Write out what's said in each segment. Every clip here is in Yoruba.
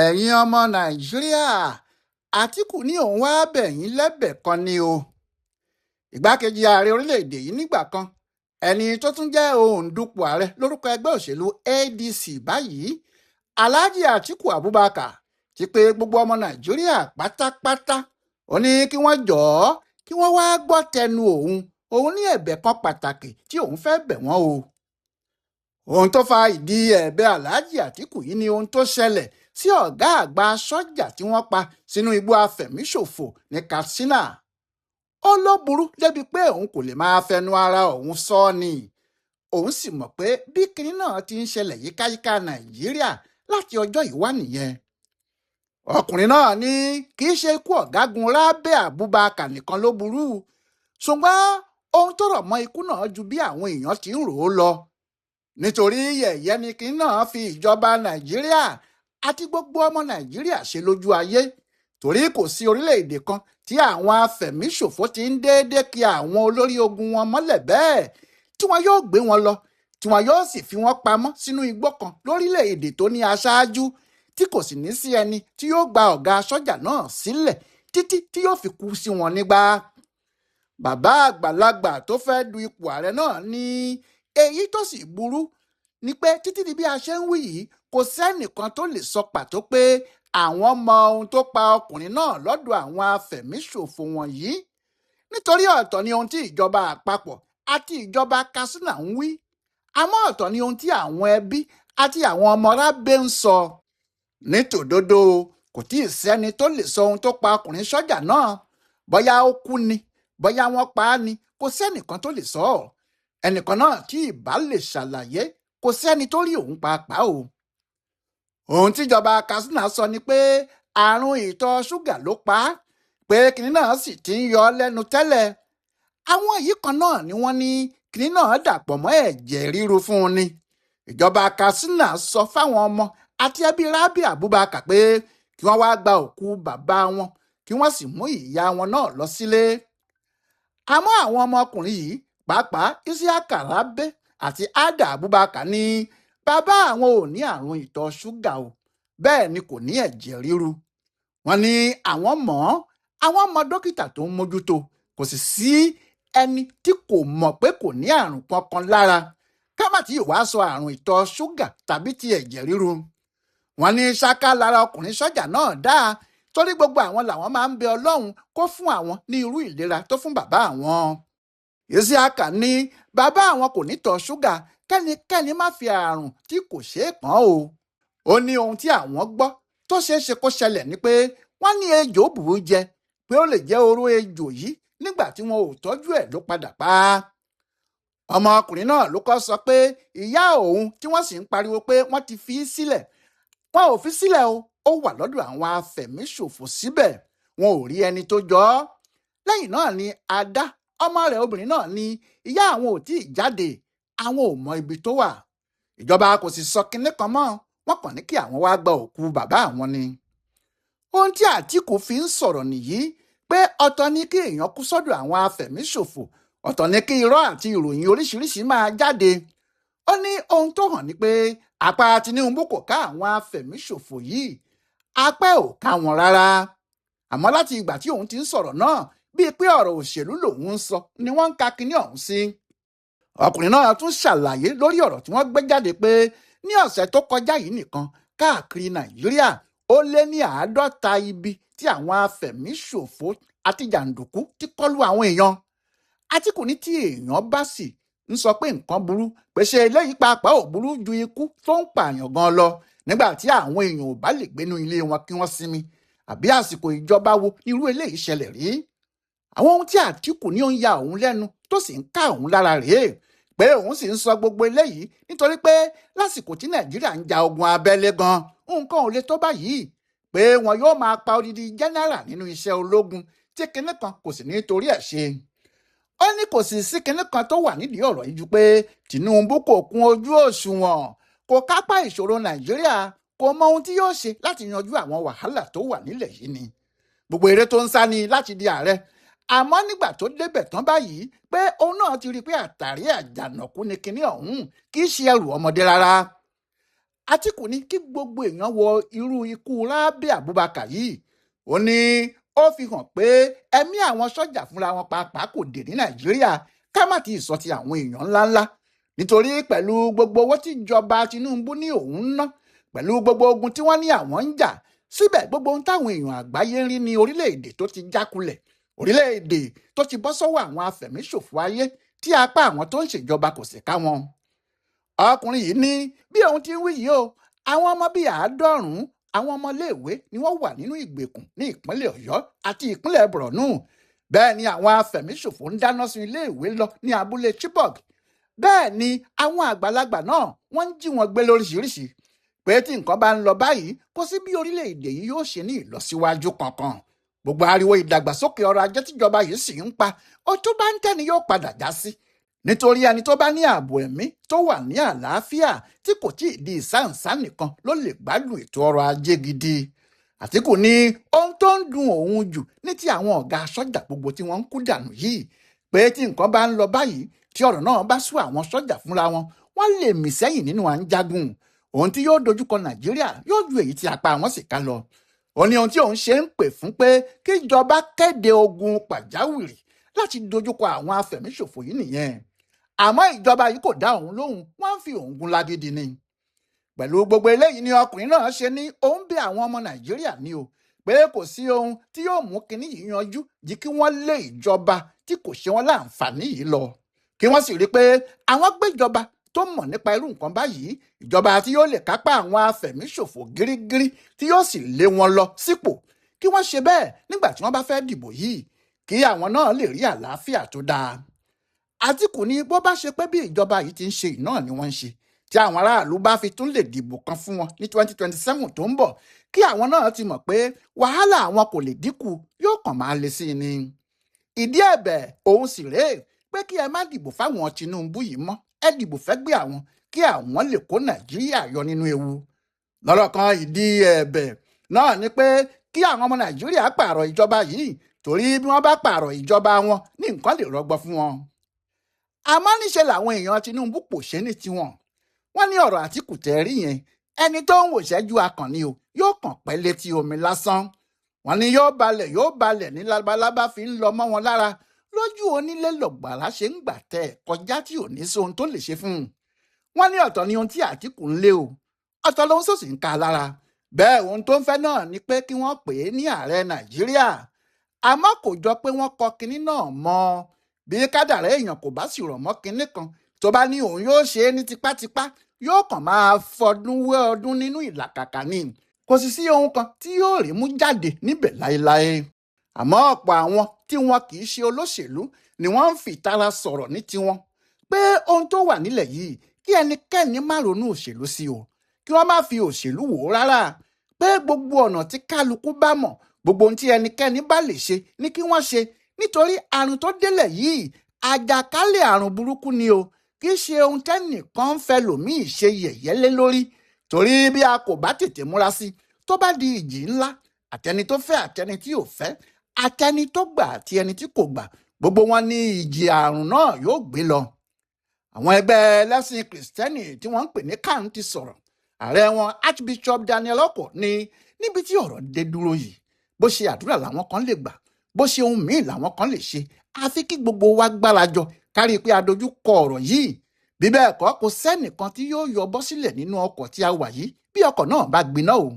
ẹ̀yin ọmọ nàìjíríà, àtìkù ní òun wá bẹ̀ yín lẹ́bẹ̀ kan ni o. Igbákejì ààrẹ orílẹ̀-èdè yìí nígbà kan, ẹni tó tún jẹ́ òǹdùpò ààrẹ lórúkọ ẹgbẹ́ òṣèlú ADC báyìí, Alhaji Atiku Abubakar, ti pé gbogbo ọmọ nàìjíríà pátápátá. Ó ní kí wọ́n jọ̀ọ́ kí wọ́n wá gbọ́ tẹnu òun ní ẹ̀bẹ̀ kan pàtàkì tí òun fẹ́ bẹ̀ wọ́n o. Ohun tó fa ìdí ẹ̀bẹ̀ Alhaji Atiku yìí ni ohun tó ṣẹlẹ̀ sí ọ̀gá àgbà sọ́jà tí wọ́n pa sínú igbó Afẹmiṣofo ní Katsina. Ó ló burú débi pé òun kò lè máa fẹnu ara òun sọ ni. Òun sì mọ̀ pé bí kinní náà ti ń ṣẹlẹ̀ yíkáyíká Nàìjíríà láti ọjọ́ yìí wá nìyẹn. Ọkùnrin náà ní kì í ṣe ikú ọ̀gágun Rábẹ̀ Abubakar nìkan ló burú, ṣùgbọ́n ohun tó rọ̀ mọ́ ikú náà ju bí àwọn èèyàn ti ń rò ó lọ. Nítorí yẹ̀yẹ́ ni kinní náà fi ìjọba Nàìjíríà àti gbogbo ọmọ Nàìjíríà ṣe lójú ayé, torí kò sí orílẹ̀-èdè kan tí àwọn afẹ̀míṣòfò ti ń déédé kí àwọn olórí ogun wọn mọ́lẹ̀ bẹ́ẹ̀, tí wọn yóò gbé wọn lọ, tí wọn yóò sì fi wọn pamọ́ sínú igbó kan lórílẹ̀-èdè tó ní aṣáájú, tí kò sì ní sí ẹni tí yóò gba ọ̀gá sọ́jà náà sílẹ̀ títí tí yóò fi kú sí wọn nígbà. Bàbá àgbàlagbà tó fẹ́ du ipò ààrẹ náà ní èyí tó sì burú ni pé títí di bí a ṣe ń wí yìí, kò sẹ́nìkan tó lè sọ pàtó pé àwọn mọ ohun tó pa ọkùnrin náà lọ́dọ̀ àwọn afẹ̀míṣòfò wọ̀nyí. Nítorí ọ̀tọ̀ ni ohun tí ìjọba àpapọ̀ àti ìjọba Katsina ń wí, àmọ́ ọ̀tọ̀ ni ohun tí àwọn ẹbí àti àwọn ọmọ Rábẹ̀ ń sọ. Nítòdodo, kò tí ì sẹ́ni tó lè sọ ohun tó pa ọkùnrin sọ́jà náà. Bóyá ó kú ni, bóyá wọ́n pa á ni, kò sẹ́nìkan tó lè sọ ọ́. Ẹnìkan náà tí ìbá lè ṣàlàyé, kò sẹ́ni tó rí òun pàápàá o. Ohun tíjọba Katsina sọ ni pé àrùn ìtọ̀ ṣúgà ló pa á, pé kinní náà sì ti ń yọ lẹ́nu tẹ́lẹ̀. Àwọn yìí kan náà ni wọ́n ní kinní náà dàpọ̀ mọ́ ẹ̀jẹ̀ ríru fún un ni. Ìjọba Katsina sọ fáwọn ọmọ àti ẹbí Rábẹ̀ Abubakar pé kí wọ́n wá gba òkú bàbá wọn, kí wọ́n sì mú ìyá wọn náà lọ sílé. Àmọ́ àwọn ọmọkùnrin yìí, pàápàá Isiaka Rábẹ̀ àti Ada Abubakar ní bàbá àwọn ò ní àrùn ìtọ̀ ṣúgà o, bẹ́ẹ̀ ni kò ní ẹ̀jẹ̀ ríru. Wọ́n ní àwọn mọ dókítà tó ń mójútó, kò sì sí ẹni tí kò mọ̀ pé kò ní àrùn kankan lára, ká má tí ì wá sọ àrùn ìtọ̀ ṣúgà tàbí ti ẹ̀jẹ̀ ríru. Wọ́n ní ṣáká lára ọkùnrin sọ́jà náà dáa, torí gbogbo àwọn làwọn máa ń bẹ Ọlọ́run kó fún àwọn ní irú ìlera tó fún bàbá àwọn. Isiaka ní bàbá àwọn kò ní tọ̀ ṣúgà, kẹ́nikẹ́ni má fi àrùn tí kò ṣeé pọ́n o. Ó ní ohun tí àwọn gbọ́ tó ṣeé ṣe kó ṣẹlẹ̀ ni pé wọ́n ní ejò bù ú jẹ, pé ó lè jẹ́ oró ejò yìí nígbà tí wọn ò tọ́jú ẹ̀ ló padà pa á. Ọmọkùnrin náà ló kọ́ sọ pé ìyá òun tí wọ́n sì ń pariwo pé wọ́n ti fi í sílẹ̀, wọn ò fi sílẹ̀ o, ó wà lọ́dọ̀ àwọn afẹ̀míṣòfò síbẹ̀, wọn ò rí ẹni tó jọ ọ́. Lẹ́yìn náà ni Ada, ọmọ rẹ̀ obìnrin náà ní ìyá àwọn ò tí ì jáde, àwọn ò mọ ibi tó wà. Ìjọba kò sì sọ kinní kan mọ́, wọ́n kàn ní kí àwọn wá gba òkú bàbá àwọn ni. Ohun tí Àtíkù fi ń sọ̀rọ̀ nìyí, pé ọ̀tọ̀ ni kí èèyàn kú sọ́dọ̀ àwọn afẹ̀míṣòfò, ọ̀tọ̀ ni kí irọ́ àti ìròyìn oríṣiríṣi máa jáde. Ó ní ohun tó hàn ni pé apá Tinubu kò ká àwọn afẹ̀míṣòfò yìí, apá ò ká wọn rárá. Àmọ́ láti ìgbà tí òun ti ń sọ̀rọ̀ náà, bíi pé ọ̀rọ̀ òṣèlú lòun ń sọ ni wọ́n ń ka kinní ọ̀hún sí. Ọkùnrin náà tún ṣàlàyé lórí ọ̀rọ̀ tí wọ́n gbé jáde pé ní ọ̀sẹ̀ tó kọjá yìí nìkan, káàkiri Nàìjíríà, ó lé ní 50 ibi tí àwọn afẹ̀míṣòfò àti jàǹdùkú ti kọlù àwọn èèyàn. Àtíkù ní tí èèyàn bá sì ń sọ pé nǹkan burú, pé ṣe eléyìí pàápàá ò burú ju ikú tó ń pààyàn gan lọ, nígbà tí àwọn èèyàn ò bá lè gbénú ilé wọn kí wọ́n sinmi, àbí àsìkò ìjọba wo irú eléyìí ṣẹlẹ̀ rí. Àwọn ohun tí Àtíkù ní ó ń ya òun lẹ́nu tó sì ń ká òun lára rèé, pé òun sì ń sọ gbogbo eléyìí nítorí pé lásìkò tí Nàìjíríà ń ja ogun abẹ́lé gan, nǹkan ò le tó báyìí, pé wọn yóò máa pa odidi jẹ́nẹ́rà nínú iṣẹ́ ológun tí kinní kan kò sì ní torí ẹ̀ ṣe. Ó ní kò sì sí kinní kan tó wà nídìí ọ̀rọ̀ yìí ju pé Tinubu kò kún ojú òṣùwọ̀n, kò kápá ìṣòro Nàìjíríà, kò mọ ohun tí yóò ṣe láti yanjú àwọn wàhálà tó wà nílẹ̀ yìí ni. Gbogbo eré tó ń sá ni láti di ààrẹ, àmọ́ nígbà tó débẹ̀ tán báyìí, pé òun náà ti rí i pé àtàrí àjànàkú ni kinní ọ̀hún, kì í ṣe ẹrù ọmọdé rárá. Atiku ní kí gbogbo èèyàn wọ irú ikú Rabi Abubakar yìí. Ó ní ó fi hàn pé ẹ̀mí àwọn sọ́jà fúnra wọn pàápàá kò dé ní Nàìjíríà, ká má ti sọ ti àwọn èèyàn ńláńlá. Nítorí pẹ̀lú gbogbo owó tí ìjọba Tinubu ní òun ń ná, pẹ̀lú gbogbo ogun tí wọ́n ní àwọn ń jà, síbẹ̀ gbogbo ohun táwọn èèyàn àgbáyé ń rí ní orílẹ̀-èdè tó ti jákulẹ̀, orílẹ̀-èdè tó ti bọ́ sọ́wọ́ àwọn afẹ̀míṣòfò ayé tí apá àwọn tó ń ṣèjọba kò sì ká wọn. Ọkùnrin yìí ní bí òun ti ń wí yìí o, àwọn ọmọ bíi 90 àwọn ọmọléèwé ni wọ́n wà nínú ìgbèkùn ní ìpínlẹ̀ Ọ̀yọ́ àti ìpínlẹ̀ Borno. Bẹ́ẹ̀ ni àwọn afẹ̀míṣòfò ń dáná sun iléèwé lọ ní abúlé Chibok. Bẹ́ẹ̀ ni àwọn àgbàlagbà náà wọ́n ń jí wọn gbé lóríṣiríṣi. Pé tí nǹkan bá ń lọ báyìí, kò sí bí orílẹ̀-èdè yìí yóò ṣe ní ìlọsíwájú kankan. Gbogbo ariwo ìdàgbàsókè ọrọ̀ ajé tíjọba yìí sì ń pa, ó tó bá ń tẹ́ni yóò padà já sí. Nítorí ẹni tó bá ní ààbò ẹ̀mí tó wà ní àlàáfíà tí kò tí ì di ìsáǹsá nìkan ló lè gbádùn ètò ọrọ̀ ajé gidi. Àtíkù ní ohun tó ń dùn òun jù ní ti àwọn ọ̀gá sọ́jà gbogbo tí wọ́n ń kú dànù yìí. Pé tí nǹkan bá ń lọ báyìí, tí ọ̀rọ̀ náà bá sú àwọn sọ́jà fúnra wọn, wọ́n lè mì sẹ́yìn nínú à ń jagun. Ohun tí yóò dojúkọ Nàìjíríà yóò ju èyí tí apá wọn sì ká lọ. Ó ní ohun tí òun ṣe ń pè fún pé kí ìjọba kéde ogun pàjáwìrì láti dojúkọ àwọn afẹ̀míṣòfò yìí nìyẹn. Àmọ́ ìjọba yìí kò dá òun lóhùn, wọ́n ń fi òun gún lágídí ni. Pẹ̀lú gbogbo eléyìí ni ọkùnrin náà ṣe ní òun bẹ̀ àwọn ọmọ Nàìjíríà ní o pé kò sí ohun tí yóò mú kinní yìí yanjú jí kí wọ́n lé ìjọba tí kò ṣe wọ́n láǹfààní yìí lọ. Kí wọ́n sì rí pé àwọn gbéjọba tó mọ̀ nípa irú nǹkan báyìí, ìjọba tí yóò lè kápá àwọn afẹ̀míṣòfò gírígírí tí yóò sì lé wọn lọ sípò. Kí wọ́n ṣe bẹ́ẹ̀ nígbà tí wọ́n bá fẹ́ dìbò yìí, kí àwọn náà lè rí àlàáfíà tó dáa. Àtíkù ní bó bá ṣe pé bí ìjọba yìí ti ń ṣe náà ni wọ́n ń ṣe, tí àwọn aráàlú bá fi tún lè dìbò kan fún wọn ní 2027 tó ń bọ̀, kí àwọn náà ti mọ̀ pé wàhálà àwọn kò lè dínkù, yóò kàn máa le sí i ni. Ìdí ẹ̀bẹ̀ òun sì rèé pé kí ẹ má dìbò fáwọn Tinubu yìí mọ́, ẹ dìbò fẹ́gbẹ́ àwọn kí àwọn lè kó Nàìjíríà yọ nínú ewu. Lọ́rọ̀ kan ìdí ẹ̀bẹ̀ náà ni pé kí àwọn ọmọ Nàìjíríà pààrọ̀ ìjọba yìí, torí bí wọ́n bá pààrọ̀ ìjọba wọn ní nǹkan lè rọgbọ fún wọn. Àmọ́ níṣe làwọn èèyàn Tinubu pòṣé ní tiwọn. Wọ́n ní ọ̀rọ̀ Àtíkù tẹ́rí yẹn, ẹni tó ń wòṣẹ́jú akànnì o yóò kàn pẹ́ létí omi lásán. Wọ́n ní yóò balẹ̀ ní labalábá fi ń lọ mọ́ wọn lára, lójú onílé lọ̀gbàrá ṣe ń gbà tẹ̀ kọjá tí ò ní sóhun tó lè ṣe fún un. Wọ́n ní ọ̀tọ̀ ni ohun tí Àtíkù ń lé o, ọ̀tọ̀ lóhun sòsì ń ka lára. Bẹ́ẹ̀ ohun tó ń fẹ́ náà ni pé kí wọ́n pè é ní ààrẹ Nàìjíríà. Àmọ́ kò jọ pé wọ́n kọ kinní náà mọ́. Bí kádàrá èèyàn kò bá sì rọ̀ mọ́ kinní kan, tó bá ní òun yóò ṣe é ní tipátipá, yóò kàn máa fọdún wé ọdún nínú ìlàkàkà ni. Kò sì sí ohun kan tí yóò rí mú jáde níbẹ̀ láéláé. Àmọ́ ọ̀pọ̀ àwọn tí wọn kì í ṣe olóṣèlú ni wọ́n ń fi ìtara sọ̀rọ̀ ní tiwọn pé ohun tó wà nílẹ̀ yìí kí ẹnikẹ́ni má ronú òṣèlú sí o, kí wọ́n má fi òṣèlú wò ó rárá. Pé gbogbo ọ̀nà tí kálukú bá mọ̀, gbogbo ohun tí ẹnikẹ́ni bá lè ṣe ni kí wọ́n ṣe, nítorí àrùn tó délẹ̀ yìí àjàkálẹ̀ àrùn burúkú ni o, kì í ṣe ohun tẹ́nìkan ń fẹ́ lòmíì ṣe yẹ̀yẹ́ lé lórí. Torí bí a kò bá tètè múra sí, tó bá di ìjì ńlá, àtẹni tó fẹ́ àtẹni tí ò fẹ́, àtẹni tó gbà àti ẹni tí kò gbà, gbogbo wọn ní ìjì àrùn náà yóò gbé lọ. Àwọn ẹgbẹ́ ẹlẹ́sìn Kìrìsìtẹ́nì tí wọ́n ń pè ní Kawọn ti sọ̀rọ̀. Ààrẹ wọn Archbishop Daniel Ọkọ̀ ní níbi tí ọ̀rọ̀ dé dúró yìí, bó ṣe àdúrà làwọn kan lè gbà, bó ṣe ohun míì làwọn kan lè ṣe, àfi kí gbogbo wa gbárajọ kárí pé a dojú kọ ọ̀rọ̀ yìí. Bí bẹ́ẹ̀ kọ́, kò sẹ́nìkan tí yóò yọ bọ́ sílẹ̀ nínú ọkọ̀ tí a wà yìí bí ọkọ̀ náà bá gbiná o.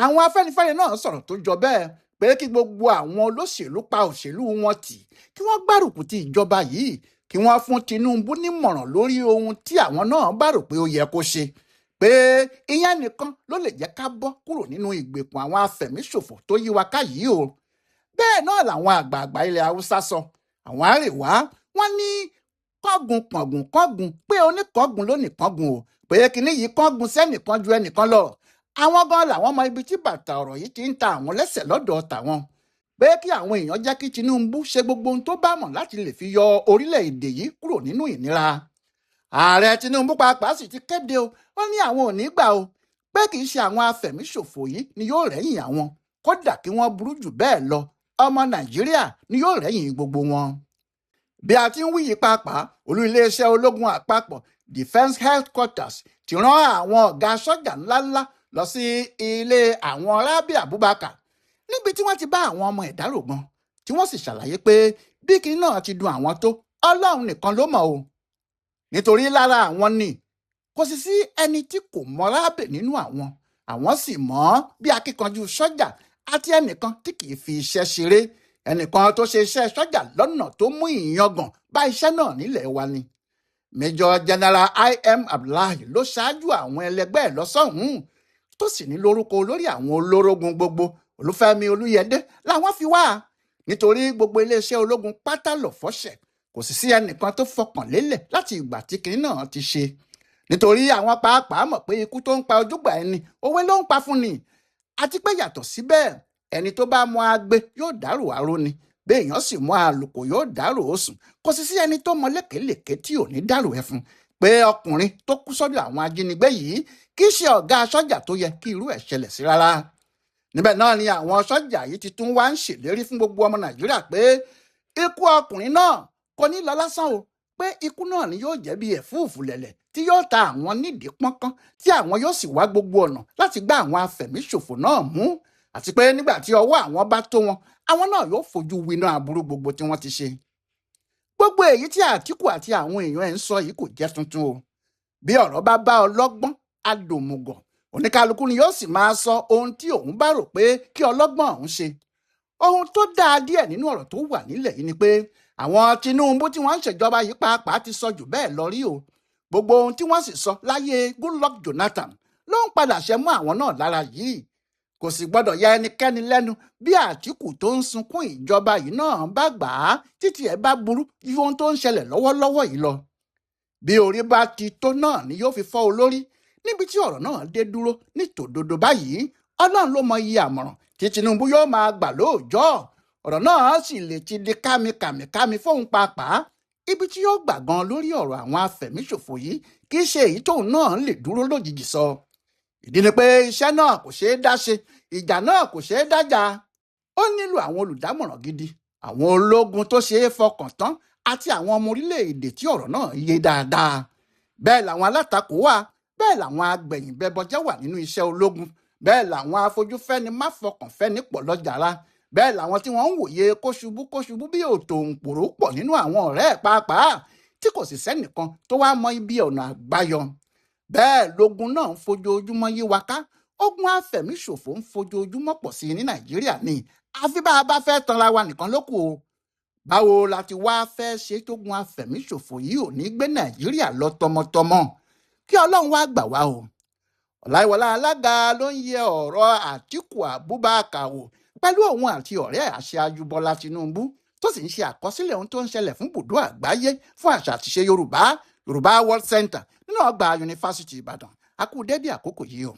Àwọn Afẹ́nifẹ́re náà sọ̀rọ̀ tó jọ bẹ́ẹ̀ pé kí gbogbo àwọn olóṣèlú pa òṣèlú wọn tì, kí wọ́n gbárùkù ti ìjọba yìí, kí wọ́n fún Tinubu nímọ̀ràn lórí ohun tí àwọn náà bá rò pé ó yẹ kó ṣe. Pé ìyẹn nìkan ló lè jẹ́ ká bọ́ kúrò nínú ìgbèkùn àwọn afẹ̀míṣòfò tó yí wa ká yìí o. Bẹ́ẹ̀ náà làwọn àgbààgbà ilẹ̀ Haúsá sọ. Àwọn Àríwá wọ́n ní kọ́gun pé oníkọ́gun ló nìkọ́gun o, pé kinní yìí kọ́gun sẹ́nìkan ju ẹnìkan lọ. Àwọn gan làwọn mọ ibi tí bàtà ọ̀rọ̀ yìí ti ń ta àwọn lẹ́sẹ̀ lọ́dọ̀ tàwọn. Pé kí àwọn èèyàn jẹ́ kí Tinubu ṣe gbogbo ohun tó bá mọ̀ láti lè fi yọ orílẹ̀-èdè yìí kúrò nínú ìnira. Ààrẹ Tinubu pàápàá sì ti kéde o, wọ́n ní àwọn ò ní gbà o, pé kì í ṣe àwọn afẹ̀míṣòfò yìí ni yóò rẹ́yìn àwọn, kódà kí wọ́n burú jù bẹ́ẹ̀ lọ, ọmọ Nàìjíríà ni yóò rẹ́yìn gbogbo wọn. Bí a ti ń wí yìí pàápàá, olú iléeṣẹ́ ológun àpapọ̀ defence headquarters ti rán àwọn ọ̀gá sọ́jà ńláńlá lọ sí ilé àwọn Rabi Abubakar níbi tí wọ́n ti bá àwọn ọmọ ẹ̀dá rògbòn tí wọ́n sì ṣàlàyé pé bí kinní náà ti dùn àwọn tó Ọlọ́run nìkan ló mọ̀ o, nítorí lára àwọn ni kò sì sí ẹni tí kò mọ Rabi nínú àwọn sì mọ̀ bí akíkanjú sọ́jà àti ẹnìkan tí kì í fi iṣẹ́ ṣeré, ẹnìkan tó ṣe iṣẹ́ sọ́jà lọ́nà tó mú ìyangàn bá iṣẹ́ náà nílẹ̀ wa ni. Major General I.M. Abdullahi ló ṣáájú àwọn ẹlẹgbẹ́ ẹ̀ lọ́sọ̀hún tó sì ní lórúkọ olórí àwọn olórógun gbogbo Olúfẹ́mi Olúyẹdé làwọn fi wá, nítorí gbogbo iléeṣẹ́ ológun pátá ló fọ́ṣẹ̀, kò sì sí ẹnìkan tó fọkàn lélẹ̀ láti ìgbà tí kinní náà ti ṣe, nítorí àwọn pàápàá mọ̀ pé ikú tó ń pa ojúgbà ẹni òwe ló ń pa fún ni, àti pé yàtọ̀ síbẹ̀ ẹni tó bá mọ agbe yóò dárò aró ni, béèyàn sì mọ àlùkò yóò dárò òsùn, kò sì sí ẹni tó mọ lékèélékèé tí ò ní dárò ẹfun pé ọkùnrin tó kú sọ́dọ̀ àwọn ajínigbé yìí kì í ṣe ọ̀gá sọ́jà tó yẹ kí irú ẹ̀ ṣẹlẹ̀ sí rárá. Níbẹ̀ náà ni àwọn sọ́jà yìí ti tún wá ń ṣèlérí fún gbogbo ọmọ Nàìjíríà pé ikú ọkùnrin náà kò ní lọ lásán o, pé ikú náà ni yóò jẹ́ bí ẹ̀fúùfù lẹ̀lẹ̀ tí yóò ta àwọn nídìí pọ́nkán tí àwọn yóò sì wá gbogbo ọ̀nà láti gbá àwọn afẹ̀míṣòfò náà mú, àti pé nígbà tí ọwọ́ àwọn bá tó wọn àwọn náà yóò fojú winá aburú gbogbo tí wọ́n ti ṣe. Gbogbo èyí tí Àtíkù àti àwọn èèyàn ẹ̀ ń sọ yìí kò jẹ́ tuntun o. Bí ọ̀rọ̀ bá bá ọlọ́gbọ́n adòmùgọ̀, oníkálukú ni yóò sì máa sọ ohun tí òun bá rò pé kí ọlọ́gbọ́n òun ṣe. Ohun tó dáa díẹ̀ nínú ọ̀rọ̀ tó wà nílẹ̀ yìí ni pé àwọn Tinubu tí wọ́n ń ṣèjọba yìí pàápàá ti sọ jù bẹ́ẹ̀ lọ rí o. Gbogbo ohun tí wọ́n sì sọ láyé Goodluck Jonathan ló ń padà ṣe mọ́ àwọn náà lára yìí. Kò sì gbọ́dọ̀ ya ẹnikẹ́ni lẹ́nu bí Àtíkù tó ń sunkún ìjọba yìí náà bá gbà á títí ẹ̀ bá burú ju ohun tó ń ṣẹlẹ̀ lọ́wọ́lọ́wọ́ yìí lọ. Bí orí bá ti tó náà ni yóò fi fọ́ olórí, níbi tí ọ̀rọ̀ náà dé dúró ní tòdodo báyìí Ọlọ́run ló mọ iye àmọ̀ràn tí Tinubu yóò máa gbà lóòjọ́, ọ̀rọ̀ náà sì lè ti di kámi fóun pàápàá. Ibi tí yóò gbà gan lórí ọ̀rọ̀ àwọn afẹ̀míṣòfò yìí kì í ṣe èyí tóun náà lè dúró lójijì sọ. Ìdí ni pé iṣẹ́ náà kò ṣeé dá ṣe, ìjà náà kò ṣeé dájà. Ó nílò àwọn olùdámọ̀ràn gidi, àwọn ológun tó ṣeé fọkàn tán àti àwọn ọmọ orílẹ̀-èdè tí ọ̀rọ̀ náà yé dáadáa. Bẹ́ẹ̀ làwọn alátakò wà, bẹ́ẹ̀ làwọn agbẹ̀yìnbẹbọjẹ́ wà nínú iṣẹ́ ológun, bẹ́ẹ̀ làwọn afojúfẹ́ni má fọkàn fẹ́ni pọ̀ lọ́jàrá, bẹ́ẹ̀ làwọn tí wọ́n ń wòye kóṣubú bí òtò òǹpòrò pọ̀ nínú àwọn ọ̀rẹ́ ẹ̀ pàápàá tí kò sì sẹ́nìkan tó wá mọ ibi ọ̀nà àbáyọ. Bẹ́ẹ̀ lógun náà ń fojoojúmọ́ yí wa ká, ogun afẹ̀míṣòfò ń fojoojúmọ́ pọ̀ sí i ní Nàìjíríà ni, àfi bá a bá fẹ́ tanra wa nìkan ló kù o. Báwo la ti wá fẹ́ ṣe tógun afẹ̀míṣòfò yìí ò ní gbé Nàìjíríà lọ tọmọtọmọ? Kí Ọlọ́run wá gbà wá o. Ọláìwọlá alága ló ń yẹ ọ̀rọ̀ Àtíkù Abubakar wò pẹ̀lú òun àti ọ̀rẹ́ aṣáájú Bọ́lá Tinubu tó sì ń ṣe àkọsílẹ̀ ohun tó ń ṣẹlẹ̀ fún bùdó àgbáyé fún àṣà àtiṣe Yorùbá World Center nínú ọgbà Yunifásitì Ìbàdàn. A kú dédé àkókò yìí o.